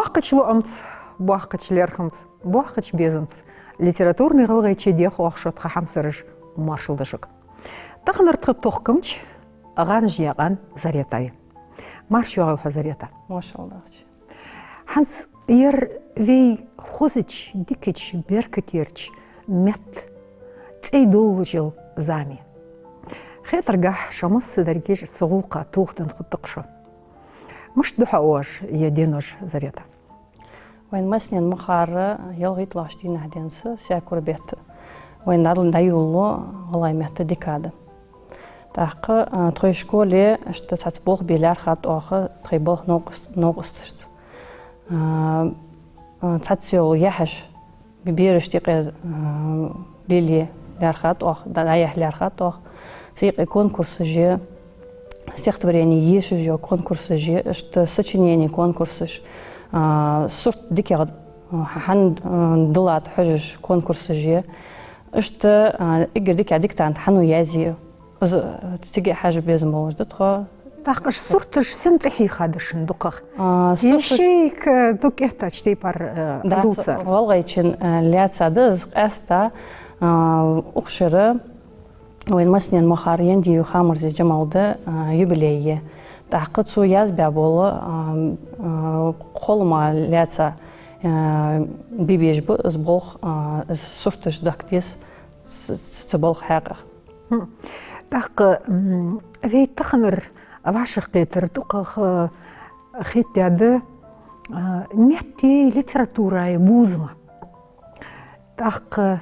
Буаққыч луамц, буаққыч лерхамц, буаққыч безамц. Литературный ғылғайче дех уақшотқа хамсырыш маршылдышық. Тақыныртқып тоққымч, аған жияған заретай. Марш юағылға зарета. Машаллах. Ханс ер вей хозыч, дикич, беркетерч, мет, цейдол жыл зами. Хетаргах шамыс сыдаргеш соғулқа туғтын құттықшы. Мыш дұхауаш еденош зарета. Вайн маснен махары елғит лаштин әденсі сәкур бетті. Вайн надыл дайулу ғылай мәтті декады. Тақы тұғай школе үшті сәтсболқ белер қат оғы тұғай болқ ноғыстышты. Сәтсеол яхаш биберіш деқе лили ләрхат оғы, даяқ ләрхат оғы. Сейқи конкурсы же, стихотворение еші же конкурсы же, үшті сочинение конкурсы же. Сұрт декеғі хан дылат хүжіш конкурсы же. Үшті егер деке диктант хану язию. Тіге хәжі безім болыжды тұға. Тақыш сұртыш сен тіхи қадышын дұқық. Ешейк дұқ ехтач дейпар дұлсар. Волға için ләцады әста ұқшыры ойын мәсінен махар ендею хамырзе жамалды юбилейі. Тақы цу язбя болы қолыма ләца бибеш бұ ұзболқ сұртыш дақтес цыболқ хәғық. Тақы вей тақыныр вашық кетір тұқық хеттяды метте литературай бузыма. Тақы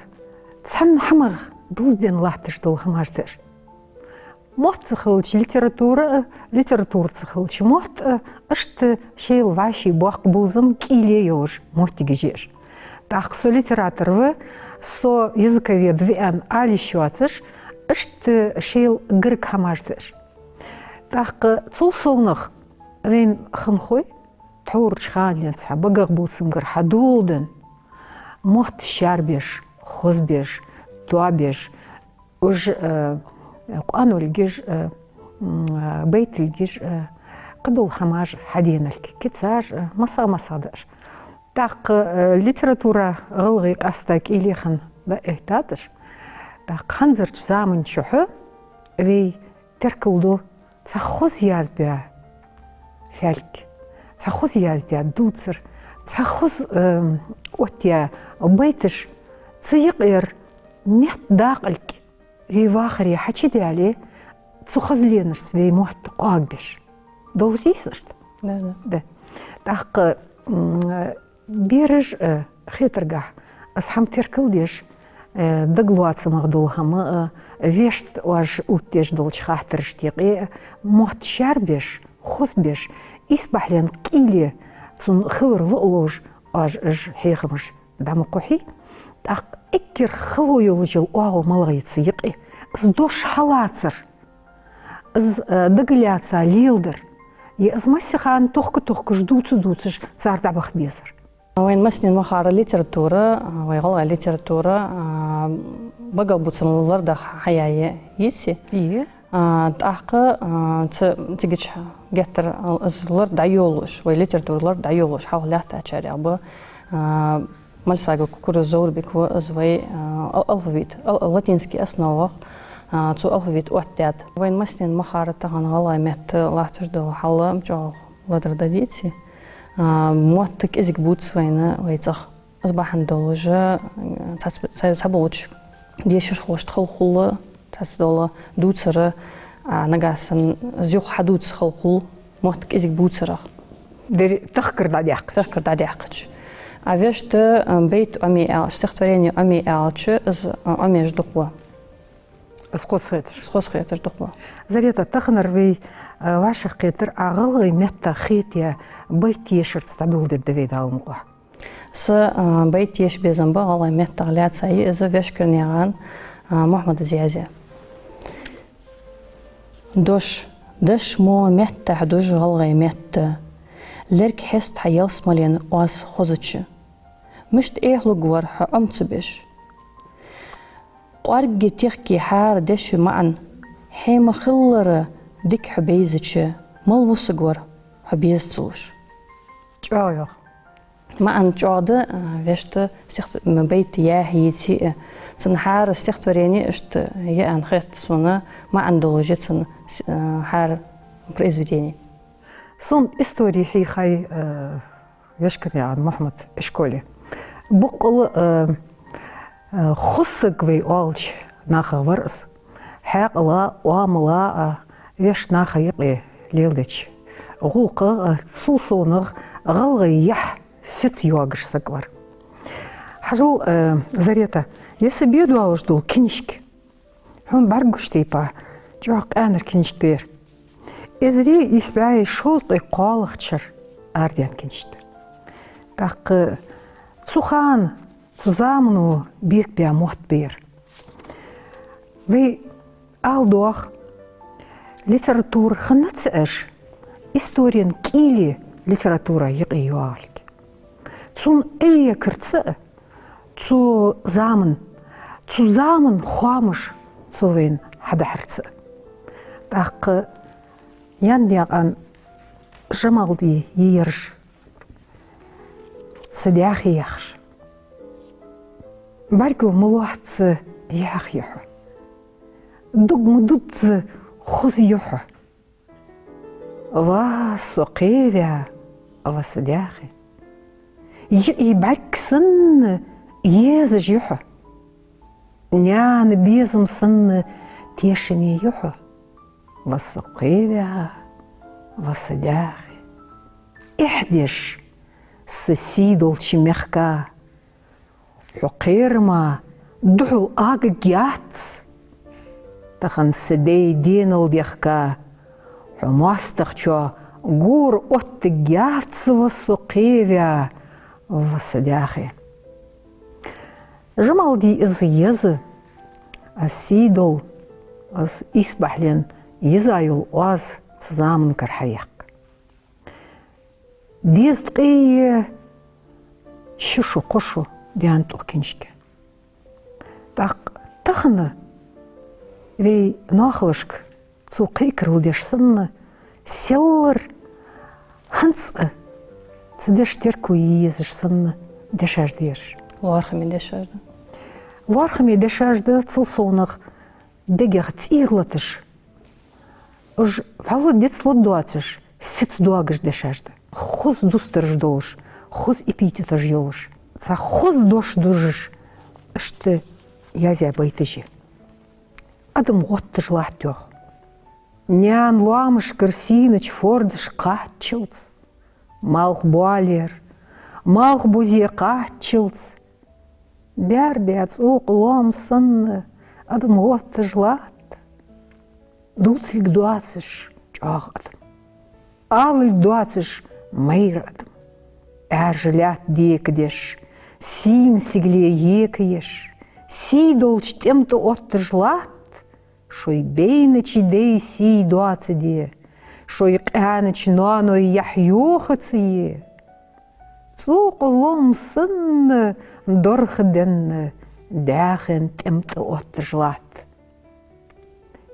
цан хамық дузден латтыш дол хамаждыр. Мот цехылч литература цехылч. Мот ашты шейл ваши буақ бузым киле елж мортиге жеш. Так со литератор вы, со языковед вен али шуацыш, ашты шейл гырк хамаждыр. Так цул соунық вен хымхой, таурч ханец, багақ бузым гыр хадулдын. Мот шарбеш, хозбеш, туабеш, уж قانو الجيش بيت الجيش قدول حماج حدينا الكتساج مصادش تاق ليتراتورا غلغيق أستاك إليخن دا إهتادش تاق خنزرش زامن شحو وي تركلدو تخوز يازبيا فالك تخوز يازديا دوتسر تخوز واتيا بيتش تسيقير ميت داقلك في واخر يا حكي دالي تخزلينش سوي محت قاقبش دوزيسشت ده تاق بيرج خيترقح أصحام تركل ديش دقلوات مغدولهم فيشت واج اوتيش دولش خاطرش تيقي محت شاربش خصبش يسبح لين قيلي تون خور لؤلوج واج اج حيخمش دامقوحي تاق إكر خلو يولجل واو ملغيت يقي از دوش حالاتر از دقلياتsa ليلدر از مسيخان توخك جدوتش цар دابخ بيزر وين مسنين مخار ليتراتورا ويغلغ ليتراتورا بقى بوتسنلر دا حياية يسي تاق تيجيش جتر ازلر دا يولش وي ليتراتورلر دا يولش حاولات اشاري ابو مالساجو كورزور بيكو ازوي الفابيت اللاتينسكي основах цу алфавит уаттят вайн маснен махараттаган галай мет лахтырды халы жоо ладырда вити муаттык изик бутсвайны вайцах азбахан долужа саболуч дешир хошт хылхулы тасдолы дуцыры нагасын зюх хадуц хылхул муаттык изик бутсырах тахкырда дяқыч Авешты бейт ами эл, стихотворение ами элчы из ами ждуква. Схос хетер ждуква. Зарета тахнар вей ваших хетер агылы метта хетия бейт ешерт стабилдер девейд алмула. С бейт еш безамба агылы метта гляцай из вешкерняган Мухаммад Зиязи. Дош мо метта хадуж агылы метта. Лерк хест حيال سمالين واس خوزتش مشت إيه لجوار حأمتبش قارج تيخكي حار دش معن حيم خلرة ديك حبيزتش مال وسجور حبيزتلوش جايا ما عن جودة وشت استخت مبيت يهيتي سنحار استختوريني اشت هي عن خيط صنا ما عن دولجت سن حار بريزوديني صن استوري خي يشكر عن محمد إشكولي بقول خصك في أولش ناخذ ورس حق لا واملا يش ناخذ يقي ليلدش غوق صوصونغ غلغيح ست يواجش سكبر حجو زريتا يسبيدو أوجدو كنشك هم برجوش تيبا جوق أنر كنشك دير إزري يسبعي شوز قالغ تشر أرديان كنشت تاق تسوخان تزامنو بيك بيا موت بير في ألدوخ ليتراتور خنتسأش историян кили литература يقيوالك تون أي كرتسأ تو زامن خامش توين حدا حرتسأ تاق ينديق أن جمالدي يرش سدياخي يخش باركو ملوحت يخ يحو دوغ مدود خوز يحو واسقيفيا وسدياخي يبارك سن يزج يحو نيان بيزم سن تيشمي يحو واسقيفيا وسدياخي إحدش سسيدول شميخكا حقيرما دحو آقيات تخن سدي دينل ديخكا حماستخشو غور أتجيات وسقيفيا وسدياخي جمال دي إزيز السيدول از إسبحلين يزايل واز zusammen كرحيق ديز دقي ششو قشو ديان توكينشكي تخن في ناخلشك تسوقيكر وديش سن سيور هنس تدش تركو يزش سن دشاج دير لارخمي دشاج لارخمي دشاج ده تصلصونغ دقيق تيغلتش اج فعلا ديت سلدواتش سيت دواجش دشاج ده خوز دوسترج دولش خوز إبيتتج يولش تا خوز دوش دوجش اشت يازيا بيتجي أدم غطش لاتيوخ نيان لامش كرسينش فوردش قاتشلц малх буалер малх бузе قاتشلц بيرديت اوق لام سن أدم غطش لات دوتسلك دواتش جاغ أدم آلك دواتش مير أدم أرجلات ديكدش سين سيغلي يكيش سيدولش تمتو أتجلات شوي بينتش دي سي دوات دي شوي قانتش نانو يحيوختي سوق لوم سن درخدن داخن تمتو أتجلات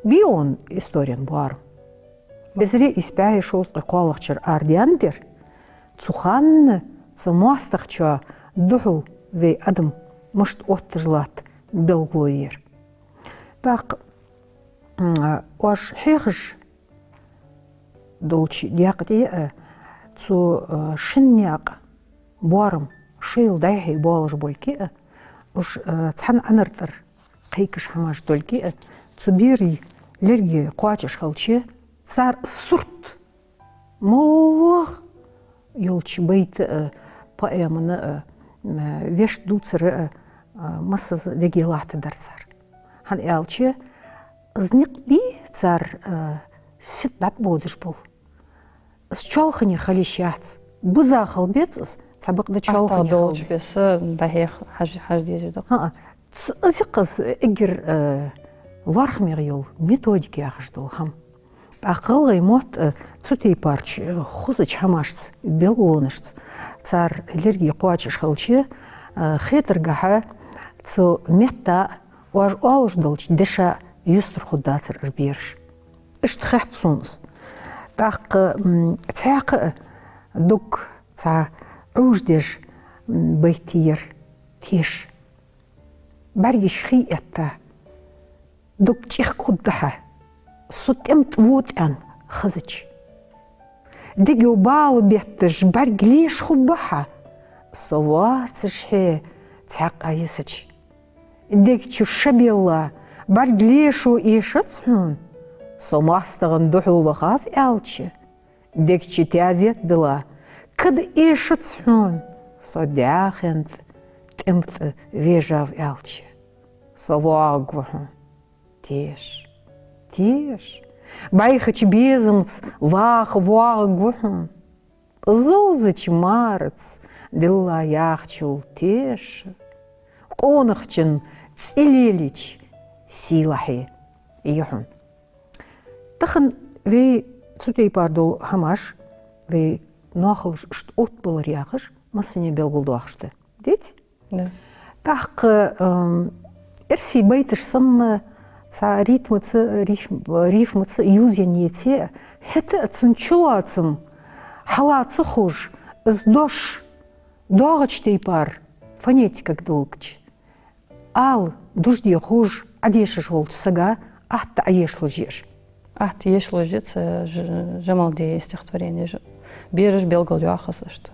بيون إستوريان بوار إزري إسباعي شوز قوالخشر أردياندر تسوخان تسموستخشا دحو في أدم مشت أتجلات بالغوير باق واش حيخش دولشي دياقتي تسو شنياق بوارم شيل دايحي بولش بولكي وش تحن أنرتر قيكش حماش دولكي تسبيري لرجي قواتش خلشي صار سرت موغ يولشي بيت بأيامنا веш дуцер масса дегилат дарцар хан ялче зник би цар сит бат бодыш бул с чолхани халишяц буза халбец цабык да чолхани долж бес да хех хаж дезидо зикыз игер лархмер йол методики яхждол хам ақыл мот цутей парч хузыч хамашц белгонышц цар лерги қуачыш хылчы хетергаха цу метта важ алждолч деша юстр худатыр ирбирш иштхат сунс так цяк дук ца уждеш بيتير تيش برجش خيئتا دوك تيخ قدها صوت امت ووت ان خزج ديجو بال بيتج برج ليش خبها صواتش هي تعق ايسج ديك تشو شبي الله برج ليشو ايشتهم صماستغن دحو بخاف الچ ديك تشي تازيت دلا كد ايشتهم صداخنت تمت فيجاف الچ صواغوهم تيش بايخش بيزمц вах вагвхм зозыч марц дилла яхчул теш қонықчын цилелич силахи июхм тахын ве цутей пардол хамаш ве нахылш шт от был ряхыш масыне белгулду ахшты деть да так эрси бейтыш сынны ца рифмыцы юзенете хете цынчулацым халацы хуж сдош догочтей пар фонетика гдулгч ал дужди хуж адешиш волчсага ахта аешло жеш ахт ешло жец жамалди стихотворение береш белгал яхасы что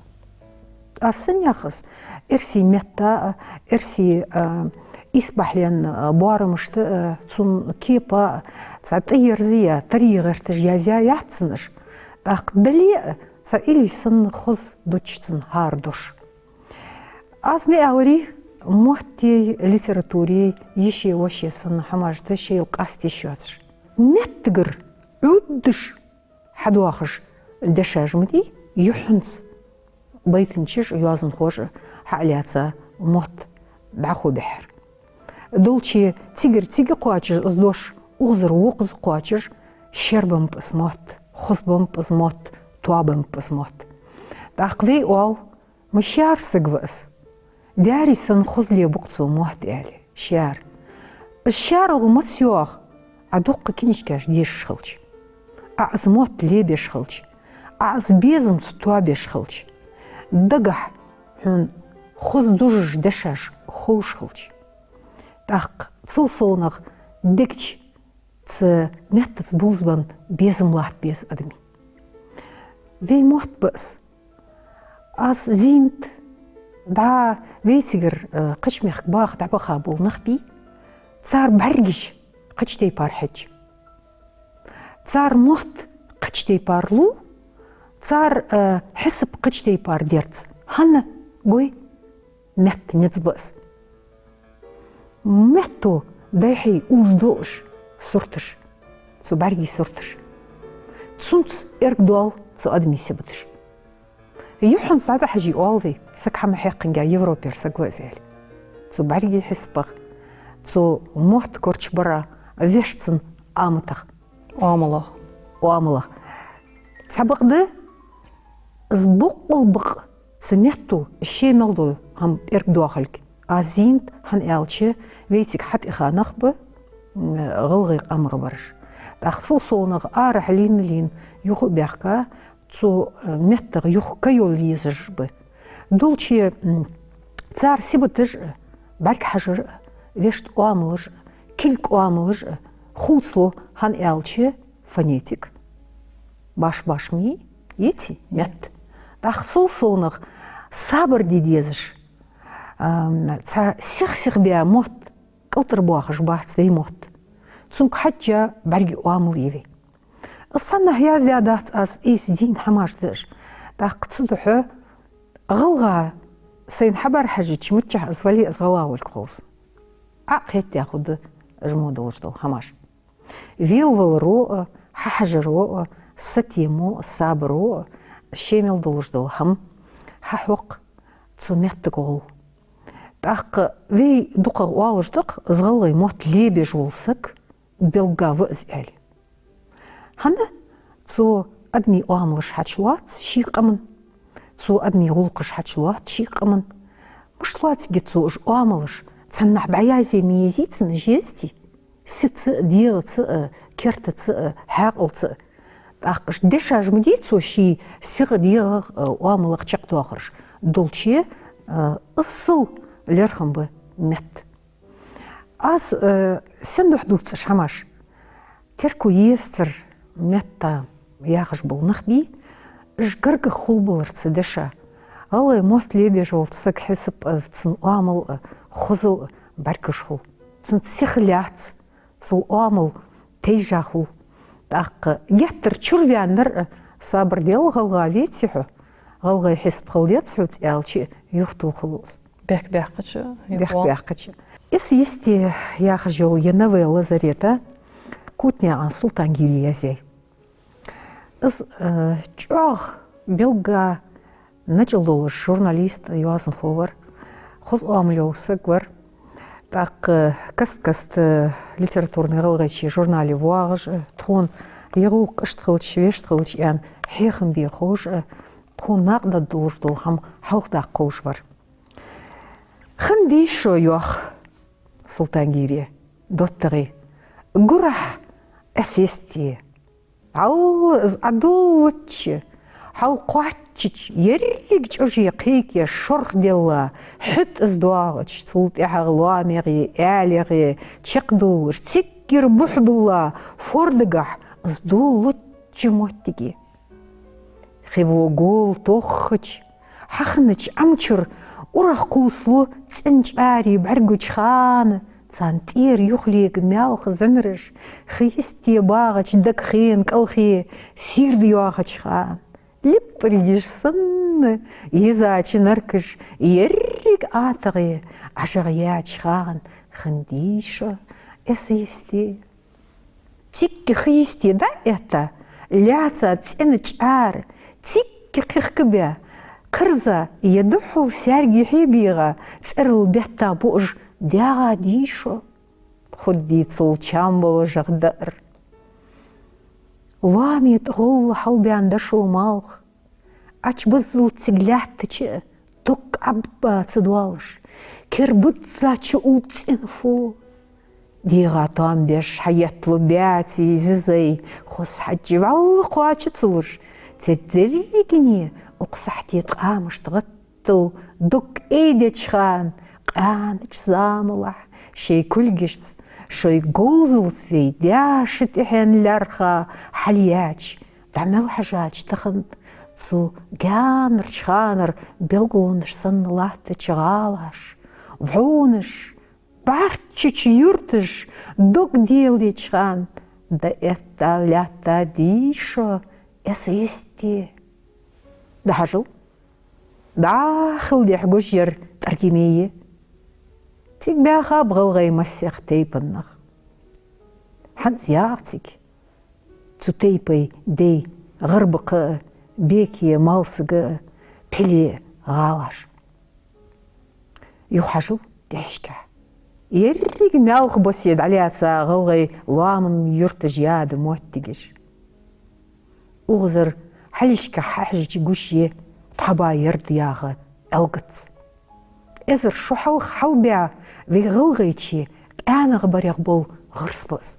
асыняхыс эрси метта эрси إسبحلين بارمشت تون كيبا تطيرزيا طريغرت جازيا يحتسنش أقبلي تإلي سن خز دوتشتن هاردوش أزمي أوري محتي ليتراتوري يشي وشي سن حماجت شي القاستي شواتش متقر عدش حدواخش الدشاج مدي يحنس بيتنشش يوازن خوش حالياتا محت بعخو بحر دولشي تيجر قواتش ازدوش اوزر وقز قواتش شربم بسموت خصبم بسموت توابم بسموت تاقوي اول مشار سقوس داري سن خزلي بقصو موت الي شار الشار غمت سيوخ ادوق كينش كاش ديش شخلش اعز موت لي بيشخلش اعز بيزم توا بيشخلش دقح هون خز دوجش دشاش خوش خلش так цулсонах дикч ц меттц бузбан безмлахт без адми вей мохт бис аз зинт да вейтигер қычмех бах дабаха болнах би цар баргиш қычтей пархич цар мохт қычтей парлу цар хисп қычтей пар дерц ханна гой мет нецбис متو داحي اوزدوش سورتش سو بارجي سورتش تسونت ارقدوال سو ادمي سبتش يوحن صعب حاجي اولفي سك حما حقنجا يوروبير سكوازيل سو بارجي حسبغ سو موت كورتش برا вешцин амытах оамылах сабықты сбуқылбық смету шемелду хам эргдуахалк азинт хан элче вейтик хат иханахбы غلغي قام غبرش تخصو صونغ ارح لين يخو بيحكا تو متر يخ كيول يزجب دولشي цар сибытыж барк хажыр вешт оамылыж килк оамылыж хуцлу хан элче фонетик баш-башми ети мет тахсыл сонық сабыр дидезіш сих бия мот кылтыр буахыш бахт свей мот цунк хаджа барги оамыл еви الصنة هي زيادات أس إيس زين حماجدش تاقتصدحو غلغا سين حبر حاجة متجه أزولي أزغلا والقوس أقيت ياخد جمود وجدو حماش فيل رو ححجرو ستيمو صابرو الشيميل دوجدو هم ححوق تسميت تقول تاق في دقة والجدق أزغلا يموت ليبي جولسك بلغا وأزالي هنا تو أدمي أعملش حتشلات شيق أمن تو أدمي غلقش حتشلات شيق أمن مش لات جتو إش أعملش تنح بعيازي ميزيت نجيزتي ست ديرت كرت حاقلت أقش دشاج مديتو شي سيغ دير أعملك تشق داخرش دولشي ысыл лерхам бы мет. Аз сен духдуц шамаш. Терку естер метта яхаш был нахби, жгарга хул был рцедеша. Аллай мост лебеж волтсак хесып цун уамыл хозыл баркыш хул. Цун сихляц, цун уамыл тейжа хул. Так геттер чурвяндар сабр дел галга ветиху. Галга хесп халдет суть ялчи юхту хулус. Бяк-бяк-качы. Бяк-бяк-качы. Эс есте яхаш жол енаве лазарета кутня Султан Гильязей. Из чох белга начал журналист Юасан Ховар. Хоз уамлёсы гвар. Так каст литературный галгачи журнале вуагж тон егул кыштылч вештылч ян хехм би хош тон нагда дурдул хам халкда кош бар. Хынди шо юах Султан Гирия доттыгы гурах эсести ал адулч хал قاتش يريج أجي قيك شر دلا حت إزدواج صوت إحغلا مغي آلغي تشقدو تسكر بحبلا فردقح إزدو لتش موتيجي خيفو قول توخج حخنج أمشر ورخ قوسلو تسنج آري بعرقوش خان تانتير يخليق ماوخ زنرش خيستي باغج دك خين كالخي سير ديواغج خان لبريش صن يزاچ نركش يرق آتغي عشغياج خان خنديشو اسيستي تيك خيستي دا اتا لاتا تسنج آر تيك خيخكبيا قرزة يدحو سارجي حبيغا تسرل بيتا بوج داغا ديشو خدي تصلچام بوجغ دار وامي تغول حلبي عندشو مالخ اچ بزل تسجلاتش توك عبا تدوالش كربتزا تشوت انفو ديغا طام بيش حيات لبياتي زي خص حجي والقواتش تصلش تدريقني وقصحتي تقامش تغطل دوك ايديش خان قانش زاملح شي كل جشت شوي جوزل في داشت إحن لارخا حلياتش تعمل حاجات تخن تسو جانر شخانر بلغونش سن لحت تشغالش وعونش بارتش يورتش دوك ديل يتشخان دا إتا لاتا ديشو اسيستي دا حجل داخل دي حقوشير تركيمية تيك باخا بغلغي مسيخ تيبنخ حد زيارتك تو تيبي دي غربق بيكي مالسق بلي غالش يوحجو ديشكا يريق مالخ بسيد عليها غلغي لامن يرتجياد موتيجش أغذر حليشكا حاجج قوشي تحبا يردياغ ألقت إذر شو حلخ حلبيع ذي غلغيتشي أنا غبريغ بول غرسبوز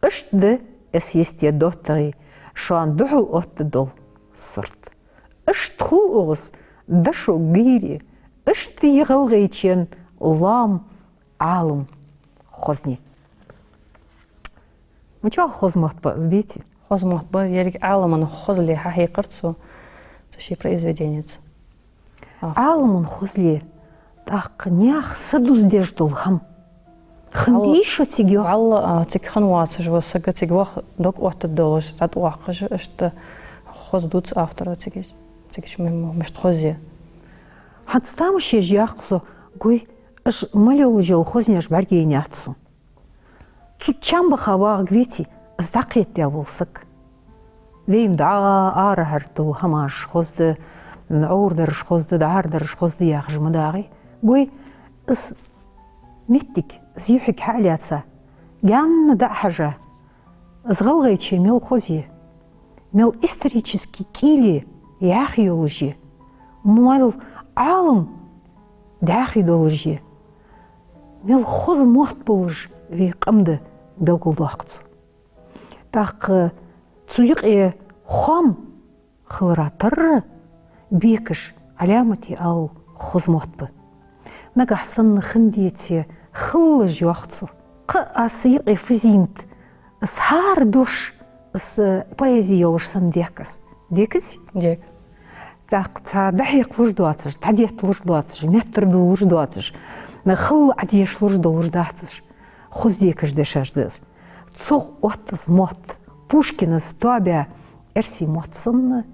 إشت ده أسيستي دوتغي شو عن دحو أتدول صرت إشت خل أغز دشو غيري إشت دي غلغيتشين لام عالم خزني مچوا خوز محتبا сбейте. Хоз محتبا يريك عالم خزلي حقي قرتصو شي произведенец. عالم خزلي так нях садус деждулхам. Хндишо тигё. Алла тик ханвац жва сага тигвах док отт долож рат уахж эшт хоздуц автора тигиш. Тигиш мешт хозе. Хатстам шежяхсо гой аш малёл жол хозняш баргейняцу. Тут чамба хава гвети здакет я волсак. Вейм да архартул хамаш хозды ордерш хозды дардерш хозды яхж мадагы. Гой اس متك زيحك حالياتها جان دا حاجة زغلغيتشي ميل خوزي ميل исторический كيلي ياخيولوجي ميل عالم داخيدولوجي ميل خوز موحت بولج في قمد بلغل وقت تاق تسويق خام خلراتر بيكش علامتي أو خزمت نقحصن خنديتي خل جوختو قاسيق فزينت سهار دوش اس поэзия ошсан декас декас Дек. так та дайق луждуатыш тадет луждуатыш метр луждуатыш на хыл адеш луждуатыш хуз декаш дешаждыз цог оттыз мот Пушкина стобя эрси мотсын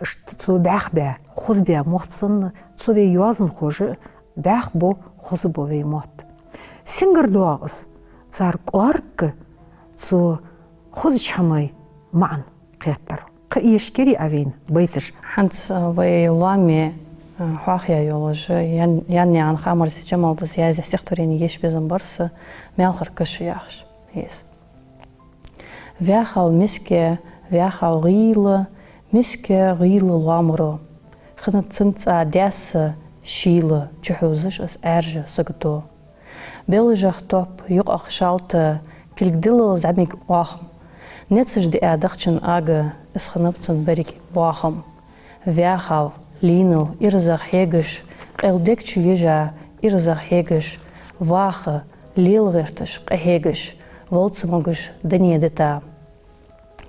что бахбе хузбе мотсын цове юазн хоже бах бо хузбове мот сингердуагыз цар корк цо خذ معا قيتر قيشكري أبين بيتش حنت ويلامي حاخيا يولج يعني عن خامر جمال دز يا سيختورين يش بزن برس مالخر كش ياخش يس وياخال مسكه وياخال غيل مسكه غيل لامرو خدت سنت داس شيل جحوزش اس ارج سقطو بلجخ توب يق اخشالت كلدل زعمك واخم نتسج دي ادخشن اغا اسخنبتن بريك واخم وياخال لينو إرزاق هيجش الدكتش يجا إرزاق هيجش واخ ليلغرتش قهيجش ولتسمغش دنيا دتا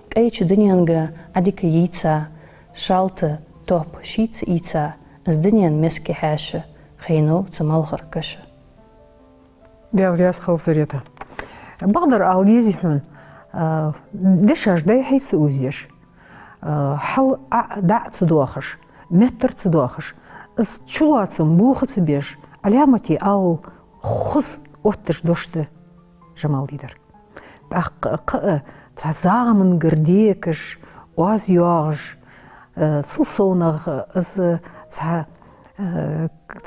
كايش دنيانغا عديك ييتسا شالت توب شيتس ييتسا از دنيان مسكي حاش خينو تمالغر كش ديال خوفزريتا بقدر اليزيحون دشاش داي حيث اوزيش حل دع تصدوخش متر تصدوخش از چلواتم بوخت بيش علامتي او خص اوتش دوشت جمال ديدر تاق تزامن قرديكش وازيوغش صوصونغ از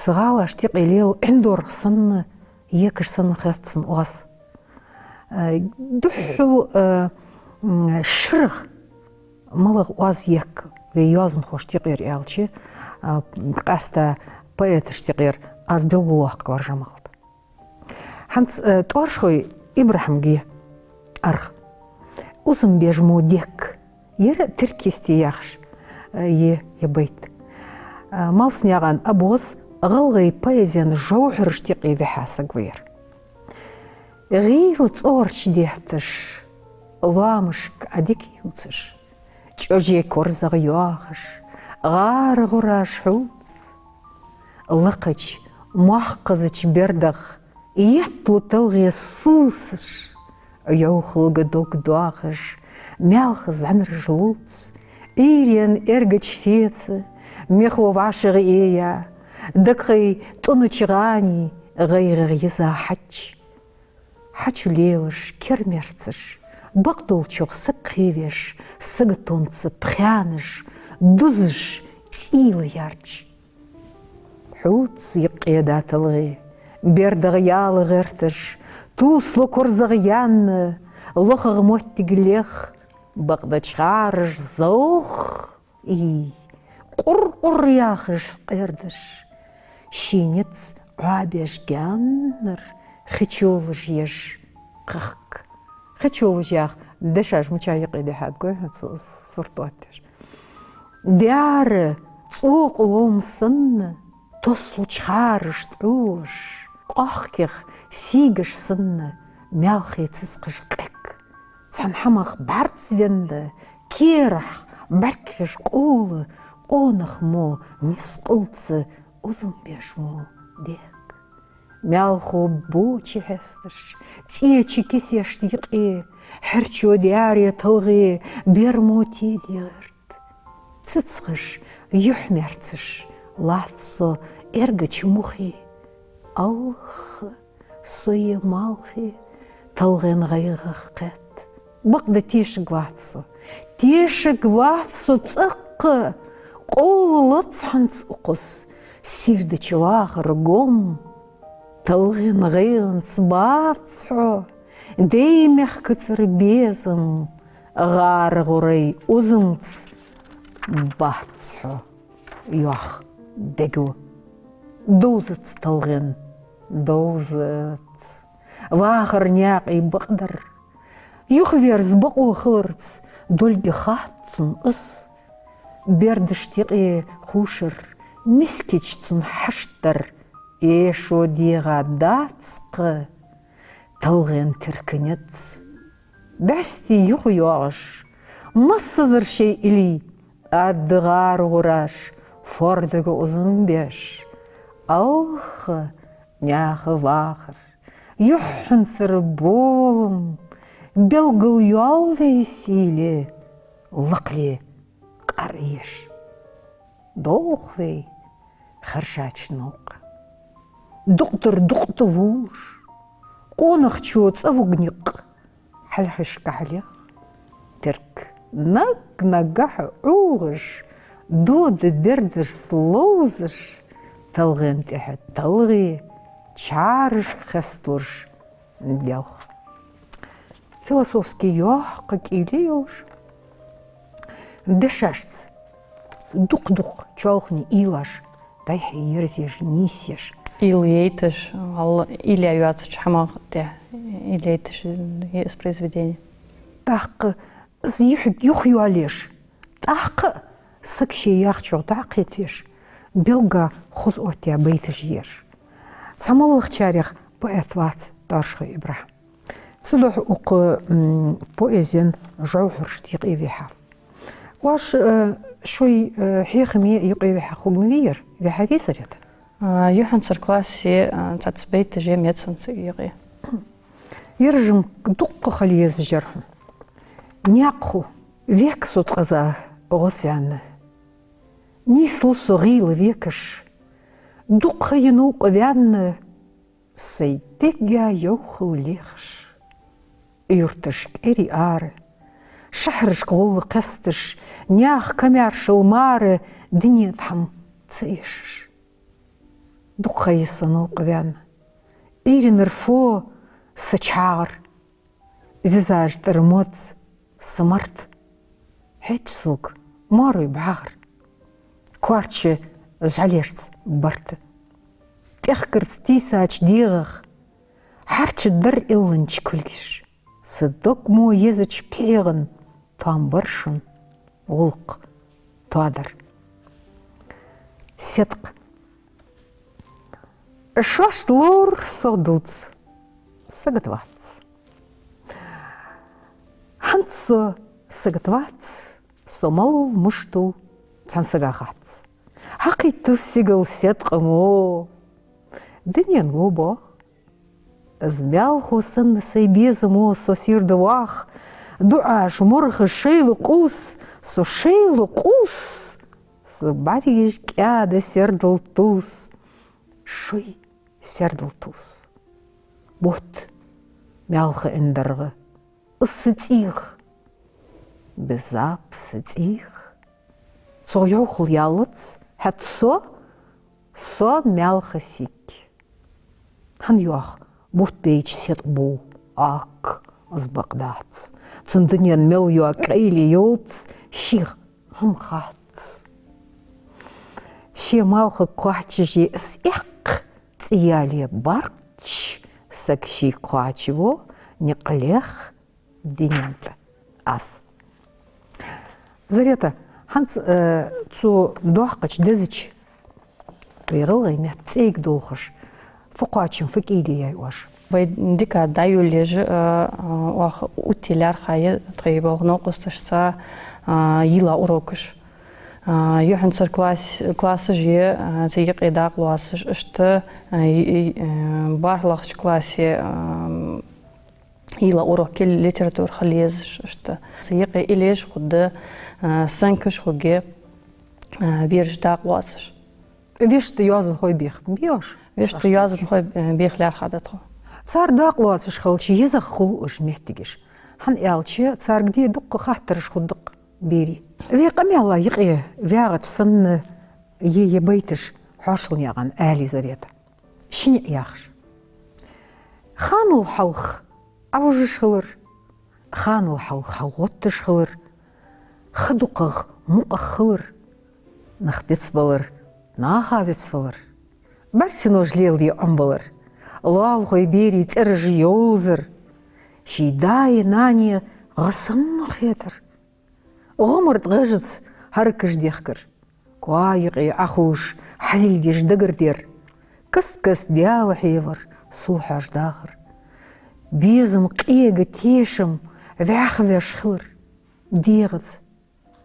تغالاش تيقي ليل اندور صن يكش صن خفتسن واس دحو شرغ ملغ واز يك ويازن خوش تغير الشي قاستا بايتش تغير از دلوخ كور جمالت هانت تورشوي ابراهيم جي ارخ وزن بيجمو ديك يرى تركيستي يخش يبيت مالس نيغان ابوز غلغي بايزين جوهر شتيقي في حاسق وير غير تصورش ديهتش لامشك اديك يوتش جوجي كورزغ يوغش غار غراش حوت لقج محقزش بردغ يطلو تلغي سوسش يوخل قدوك دواغش مالخز عن رجلوت إيريان إرغج فيتس ميخو واشغ إيا دقي تونوچغاني غير غيزا حج ليلش كرمرتش بقدولчух сыкхевеш сыгтонцы пхяныш дузыш тилы ярч حوت يقيدا تلغي بيردغ يالغ ارتش توصلو كورزغيان لخغ موتيقليخ بقدا تشغارش زوخ اي قر ياخش قيردش شينيتس عابيش جانر خيتشولج يش قخك خيتشولج ياخ دشاش مچايق ايدي حدقوي صورتواتش ديار صوق لوم سن توصلو تشغارش تعوش قاخكيخ سيجش سن مالخي تسقش قك تنحمخ بارتزويند كيرح بركش قول قونخ مو نسقلتس أزم بيشمو ديك مالخو بوچي هستش تيچي كيسيش ديقي حرچو دياري تلغي بيرموتي ديرت تسقش يحمرتش لاتسو إرغش مخي أوخ صي مالخي تلغين غيغخ قت بقدا تيش قواتسو تسق قول لطحن تسقس سيرد چواغ رقوم تلغين غيغن صباطحو ديمخ كتر بيزم غار غري أزمت باطحو يوخ دقو دوزت تلغين دوزت واخر نياقي بقدر يخفير زبقو خورت دولدي خاتن اس بيردش تيقي خوشر мискечцун хаштар эшо диға дацқы талғын тіркінец. Бәсті юқ юағыш, мұссызыр шей илі, аддығар ғұраш, фордығы ұзын беш. Алқы няқы вақыр, юхын сыр болым, белгіл юал вейсілі, лықлі қар еш. Долқ вей харшачнуқ. Доқтыр вуш, қонық чуыц авугниқ, حلحش كحليخ ترك نجح عوغش دود بردش سلوزش تلغين تحت تلغي تشارش خستورش ديالخ فيلософский يحقق إليوش دشاشت дук чолхни илаш тайхи ерзеш нисеш Илейтыш, или авиация чхамах, илейтыш из произведения. Так, юх юалеш, так, сакши яхчо, так етеш, белга хуз отя бейтыш еш. Самолых чарях поэт вац таршха ибра. Цулух ук поэзин жаухрш тиqi Ваш шуй хихми يقي خمير بحدي سريت. يوحنسر классе تتبيت جامعة يقي. يرجم دق خليز جرهم. نياقو век сутқаза غسفان. نيسل صغيل векش. دق ينوق ذان سيتجا يوخل ليخش. يرتش كيري آر. شحرش قول قستش نياخ كمار شلمار دنيا تحم تسيش دقا يسنو قذان إيري نرفو سچار زيزاج ترموت سمرت هيج سوق مارو يبعار كوارتش زعليشت برت تخكر ستيساج ديغخ حارتش در إلنش كلش صدق مو يزج بيغن تامبرشن غلق تادر صدق شوش لور صدوت سقطوات هنتسو سقطوات سومالو مشتو تنسقاقات حقيتو سيقل صدق مو دنيا نوبو زمялху сын сейбезему сосирдывах дуаш морхы шейлу кус со шейлу кус с бариш кяда сердл туз шуй сердл туз бот мялхы эндерғы ысытих безап сытих со яухыл ялыц хат со мялхы сик хан юах بوت بيج سيت بو آك از بغداد صندنيان مليو كايلي يوتس شيخ هم خات شي مالخ قواتشي اس اق تيالي بارتش سكشي قواتشو نقليخ دينانت اس زريتا هانت تسو دوحقش دزيش بيغلغي نتيك دوخش فقاتشم فكيدي يا واش ويديكا دايو ليج واخ اوتيلار خاي تريبوغنو قستشسا يلا урокыш يوحنسر классы же тиги дaqлуасыш иште барлыгыш классе يلا урок кел литератур халез иште тиги илеш худды санкыш хуге берж дaqлуасыш вешты язын хой бих бияш вешты язын хой бихляр хадатхо цар дaqлуасыш халчи еза хул уж мехтигиш хан ялчи цар где дук хаттырыш худдык бери ви камяла يقي вягат сын ие бейтиш хашыл яган али зарета шин яхш ханул халх авужиш хылыр ханул халх халготтыш хылыр хадукыг муахылыр нахбец балыр нахавец балыр барсино жлел ди амбалыр лал хой бери церж йозыр шидай нани гасанны хетер غمرت غجت هركش ديخكر قايق أخوش حزيل جيش دقردير كس ديال حيفر صوحاش داخر بيزم قيق تيشم ذاخذش خلر ديغز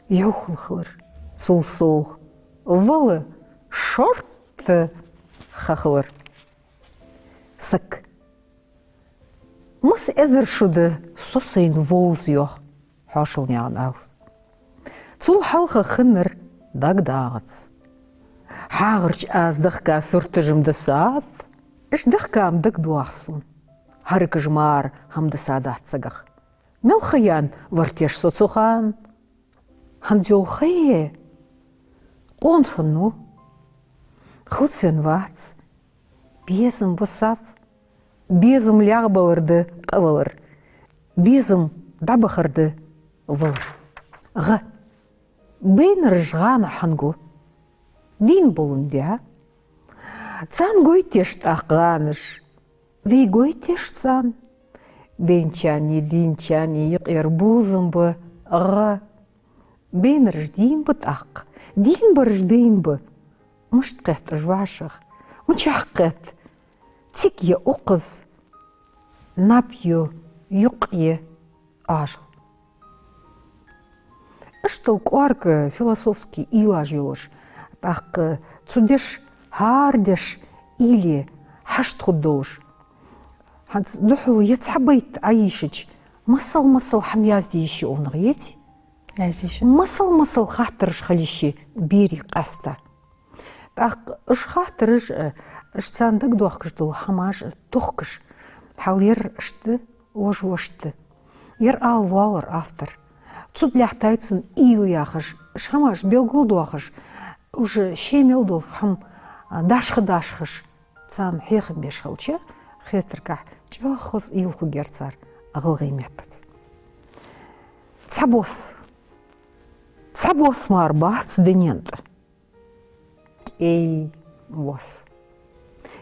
يوخل خلر صوصوخ ظل شرط خخلر سك مس ازر شده صوصين فوز يوخ حاشل نيان ألس صول حلقة خنر داق داغتس حاغرش از دخكا سورتجم دسات اش دخكا مدق دواخسون هرك جمار هم دسادات سقخ ملخيان ورتيش صوصوخان هنديول خيه قون خنو خوتسن واتس بيزم بصاب بيزم لاغبا ورد قولر بيزم دبخرد ولر غ بين رجغان حنقو دين بولنديا تسان قويتيش تاقغانش في قويتيش تسان بينشاني دينشاني يقير بوزم ب غ بين رج دين بتاق دين برج بين ب مش تقيت رجواشخ مش حقيت تيك يا أقز نابيو يقي آجل اشتل قوارك فيلософский илаж يلوش так цудеш هاردش или حشت خدوش هاد دحول يتحبيت عيشج مصل حمياز دي يشي اونغيتي مصل خاطرش خليشي بيري قاستا так اش خاطرش اش تاندك دوخكش دول حماش توخكش حالير اشت وشت ير ал валар автор цуд ляхтайцын ил яхыш шамаш белгул дуахыш уже шемел дол хам дашхыш цан хехым бешхылчы хетерка чвахос ил хугерцар агылгы метец цабос марбац денент эй бос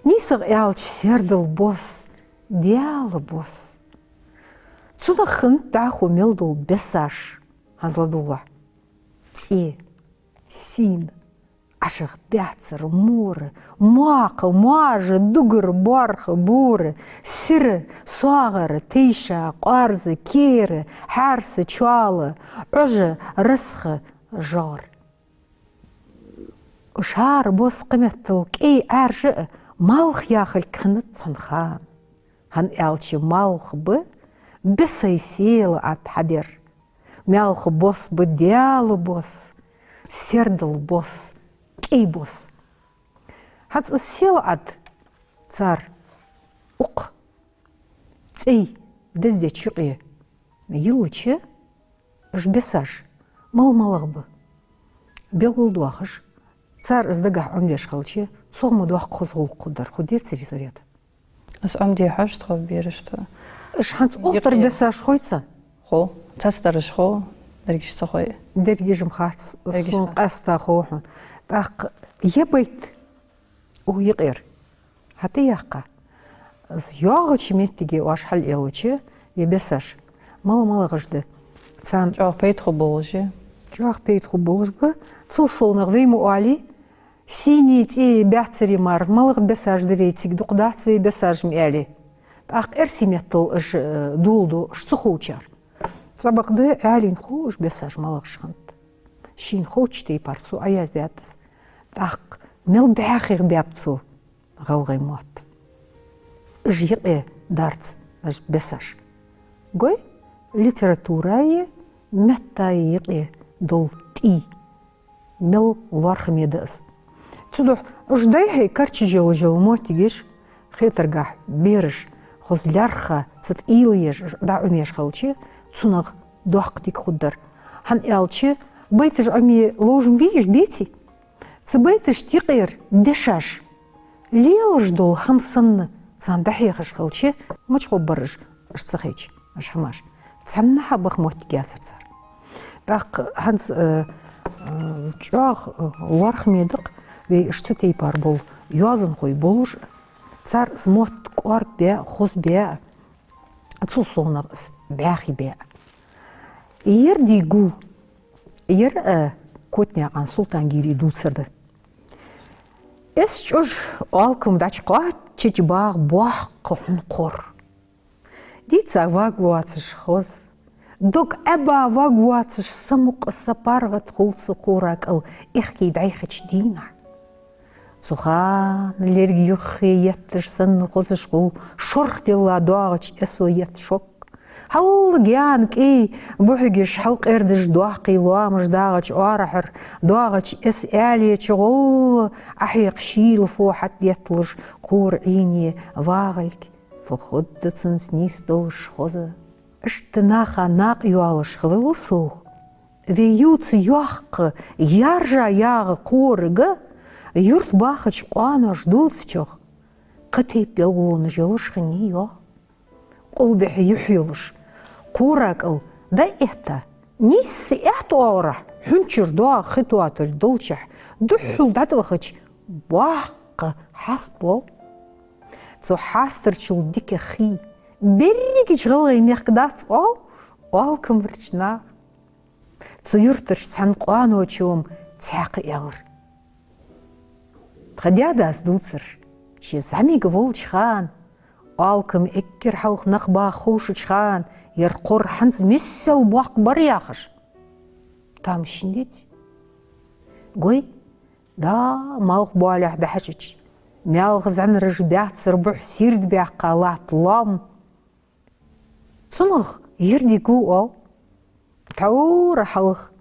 нисер ялч сердл бос диал бос цуда хын таху мелдул бесаш азладула ти син ашых бяцер муры мака мажы дугыр бархы буры сиры суағыры тейша қарзы кері харсы чуалы ұжы рысқы жар ұшар бос қыметтіл кей әржі малх яхыл кінет санхан хан әлчі малх бы бесай силы ат хадер мялх бос бы диалы бос сердл бос кей бос хат силы ат цар уқ цей дізде чуқи йылычы үш бесаш мал-малық бы белгіл дуақыш цар іздіға өмдеш қалчы соғмы дуақ қозғыл құдар құдер церезарет As die Haarstraf берішті. Шанс оқтыр бесаш қойсан? Қо, тастарыш қо, дәргішті қой. Дәргішім қатс, сон қаста қоғын. Так, ебайт, уйғыр. Хаты яққа. Зияғы чеметтіге уашхал елічі, ебесаш. Малы-малы ғыжды. Жоқ пейт қо болыжы. Жоқ пейт қо болыжбы. Цул солнық вейму али. Синий те бяцери мар, малых бесаж девейтик, дуқдацвей бесаж мяли. Так эрсиметтл ыш дулду, шсухучар. Сабақды әлин хуш бесаж малых шхант. Шин хочтей парцу аяздятыз. Так мел бәхир бяпцу ғалғай мат. Жиғе дарц бесаж. Гой литературае меттайығы дол ти. Мел вархмедыз. Цудох ождайхай карчи жел мотигиш хетергах бериш хозлярха цит илеш да умеш халчи цунах доқтик худдар хан ялчи байтыш ами ложм биш бети ц байтыш тиқир дешаш лелж дол хамсан цан дахихаш халчи мочхо барыш шцахич ашхамаш цанна хабах мотигяцар так ханс чах вархмедық Вей что тей пар бол язын қой болуш цар смот қуар бе хоз бе цул соғнағыз бәхи бе ер дигу ер котняған Султангири дуцырды. Эс чуж алкым дачқа чечбақ бақ қылын қор. Дица вагуацыш хоз. Док әба вагуацыш самуқ сапарғат құлсы қорак ыл эхкей дайхыч дина. Цухан лерги юхи еттіш сын қозыш құл шорх дела дуағыч эсо ет шок. Хал гян кей бухигиш халк эрдиш дуақи луамыш дағыч арахыр дуағыч эс әле чуғыл ахиқ шил фуахат етлыш қор ине вағылк фухудды цынс нистовыш хозы. Іштінаха нақ юалыш қылыл соқ. Веюц юаққы яржа яғы қорығы юрт бақыч қуаныш дұлсычоқ. Қытеп белғуыны жылыш қыни йо. Қолбехи юхилыш. Қорак ыл, да это, нисі әт ауыра, хүнчір дуа қытуатыл дұлчах, дұхыл дадвахыч баққы хаст бол. Цо хастырчыл дике хи. Береги чғылы меқдац ол кімірчна. Цуюртыш санқуан очуым цяқы яғыр. Қадядас дуцыр, че замигі волчхан, ол кім эккер халық нақба қошычхан, ер қор ханз мессел буақ бар яқыш. Там ішіндет. Гой, да малық буалях да хачыч. Мялғы занырыш бәтсір бұх сирд бәққа латлам. Цунық ердегі ол. Тауыра халық.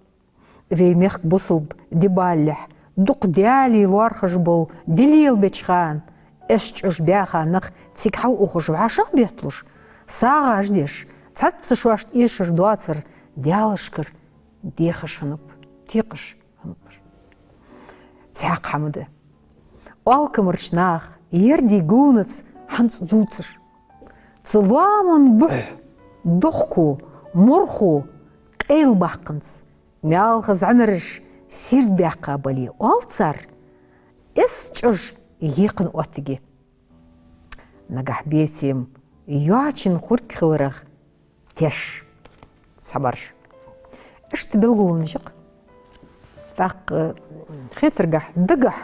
Веймеқ бұсылб дебаллях. Дуқ дәлі луархыш бұл делел бәчхан. Эшч үш бәқанық тек хал ұқыш вашық бетлуш. Саға аждеш. Цатсы шуашт ешіш дуацыр дялышкыр дехыш хынып. Текыш хыныпыш. Цяқ хамыды. Ол кымырчнақ ердегі ұныц ханц дуцыш. Цыламын бұх. Дұқку, мұрху, қейл баққынс, мялғы занырыш сирд бәққа бәлі ол цар, әс чүж еқін отыге. Нагах бетім, ячин құрк қылырық теш сабарш. Ішті білгуын жық. Так хетіргах, дыгах,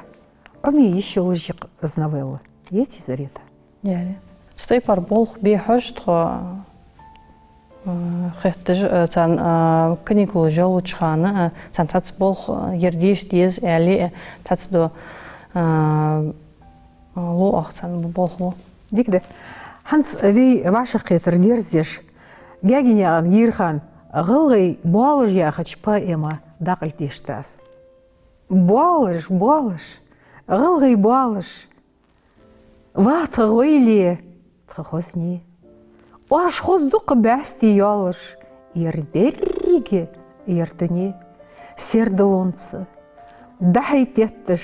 оме еші ол жық знавелы. Еті зарета? Яли. Стой пар болх бейхождғы Хеттіж цан каникулы жол учханы, цан цац болх ердеш дез әлі цац до лу ақ цан болху. Декді, ханс вей вашық кетір дерздеш, гәгінеған ерхан ғылғай болыш яқыч поэма дақыл дештас. Болыш, ғылғай болыш, ваты ғойле, тғозне. Аш хоздуқы бәсті ялыш, ердерге ердіне, серділонцы, дәйттеттіш,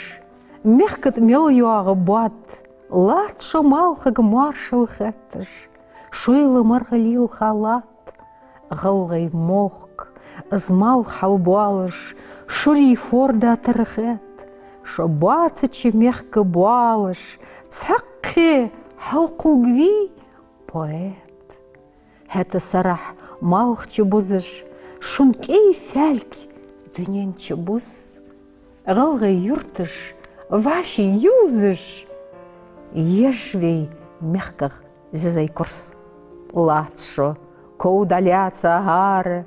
мехкіт мел яғы бат, лат шымалқығы маршыл хәттіш, шойлы марғалил халат, ғылғай моқ, ызмал халбалыш, шури форда тірхет, шобацычы мехкі балыш, цаққы халқугви поэт. Хәті сарах малық чыбузыш, шункей фәлк дүнен чыбуз. Ғылғай юртыш, ваши юзыш. Ешвей мехках зізай курс. Латшо, коудаляца ағары,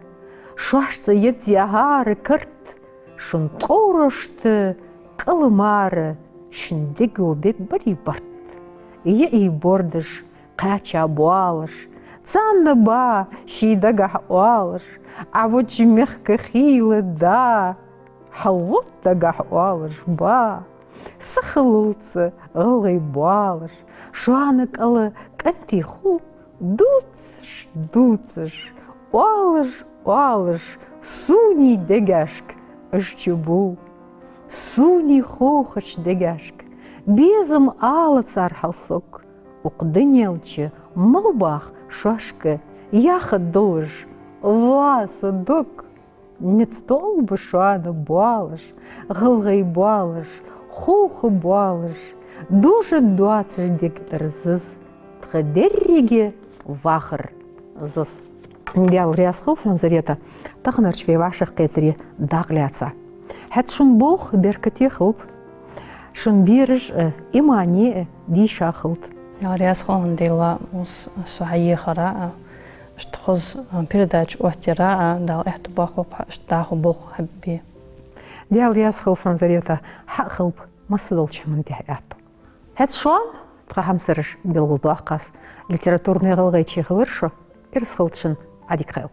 шуашцы едзи ағары кірт, шун тоурышты қылымары, шындегі обек бірі барт. Ей бордыш, қача буалыш, цанны ба, шейдага алыш, а вот мягко хилы да, халғыт дага алыш ба, сахылылцы ғылғай балыш, шуанық алы кәнті ху, дуцыш, алыш, суни дегашк, үшчубу, суни хохыч дегашк, безім алы цар халсок, уқдынелчы, Малбах, шашка, яха дож, васа док, нет стол бы шуана балыш, ғылғай балыш, хохы балыш, дуже 20 гектар зыз, тқадерреге вахыр зыз. Дял рясқыл фанзарета, тақынарчвей вашық кетері дағляца. Хәт шун болх беркете хылп, шун бирж имани диша хылт. Ряс хон дела ус сухайи хара штхоз передач уhtira дал ихтибахлып штаху болх хабби. Диал яс хылфан зарета хақ хылп масыдол чамын дияяту. Хәт шуан тхахамсырыш билгулду ақас литературный ғылғай чиғылыр шо ирс хылтшын адик хыл.